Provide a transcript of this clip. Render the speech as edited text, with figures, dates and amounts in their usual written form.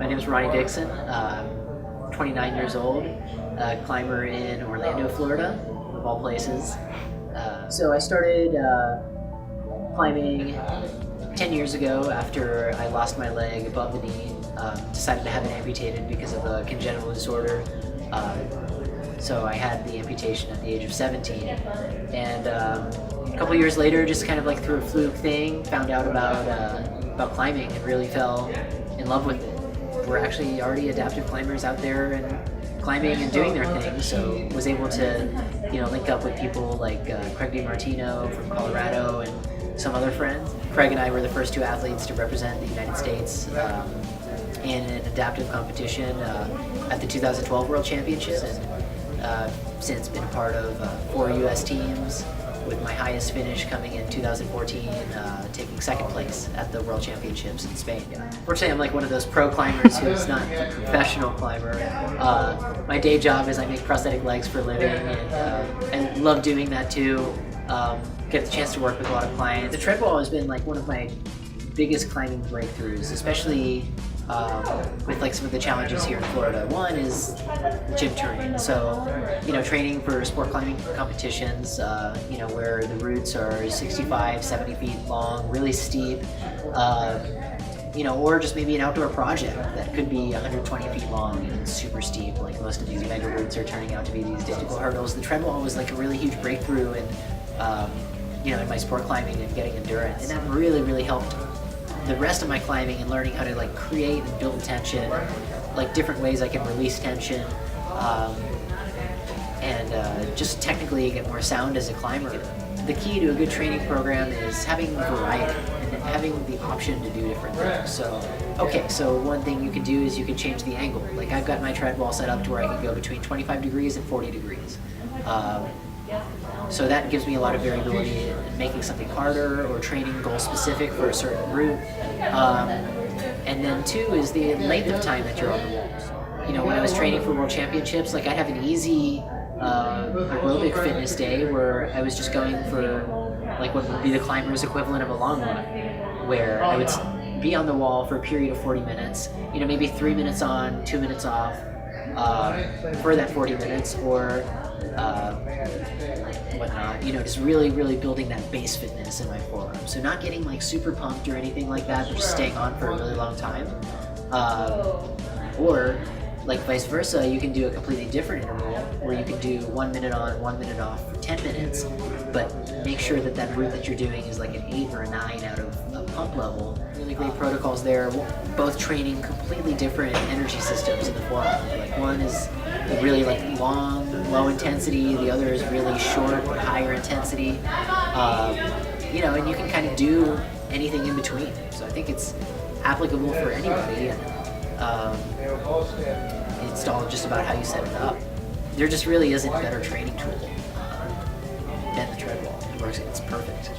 My name is Ronnie Dickson, 29 years old, climber in Orlando, Florida, of all places. So I started climbing 10 years ago after I lost my leg above the knee, decided to have it amputated because of a congenital disorder. So I had the amputation at the age of 17, and a couple years later, just kind of like through a fluke thing, found out about climbing and really fell in love with it. We're actually already adaptive climbers out there and climbing and doing their thing, so was able to link up with people like Craig DiMartino from Colorado and some other friends. Craig and I were the first two athletes to represent the United States in an adaptive competition at the 2012 World Championships, and since been a part of 4 U.S. teams, with my highest finish coming in 2014, taking second place at the World Championships in Spain. Fortunately, I'm like one of those pro climbers who's not a professional climber. My day job is I make prosthetic legs for a living, and I love doing that too. Get the chance to work with a lot of clients. The tread wall has been like one of my biggest climbing breakthroughs, especially with like some of the challenges here in Florida. One is gym terrain. So, training for sport climbing competitions, where the routes are 65, 70 feet long, really steep, or just maybe an outdoor project that could be 120 feet long and super steep, like most of these mega routes are turning out to be these difficult hurdles. The tread wall was like a really huge breakthrough in my sport climbing and getting endurance. And that really, really helped the rest of my climbing and learning how to like create and build tension, like different ways I can release tension, and just technically get more sound as a climber. The key to a good training program is having variety and having the option to do different things. So one thing you can do is you can change the angle. Like I've got my tread wall set up to where I can go between 25 degrees and 40 degrees. So that gives me a lot of variability in making something harder or training goal specific for a certain route. And then two is the length of time that you're on the walls. When I was training for World Championships, like I'd have an easy aerobic fitness day where I was just going for like what would be the climber's equivalent of a long run, where I would be on the wall for a period of 40 minutes, maybe 3 minutes on, 2 minutes off for that 40 minutes, or whatnot, just really, really building that base fitness in my forearm. So not getting like super pumped or anything like that, but just staying on for a really long time. Or like vice versa, you can do a completely different interval where you can do 1 minute on, 1 minute off for 10 minutes, but make sure that that route that you're doing is like an 8 or a 9 out of a pump level. Really great protocols there, both training completely different energy systems in the forearm. Like one is really like long, low intensity, the other is really short but higher intensity. And you can kind of do anything in between. So I think it's applicable for anybody. It's all just about how you set it up. There just really isn't a better training tool than the tread wall. It works, it's perfect.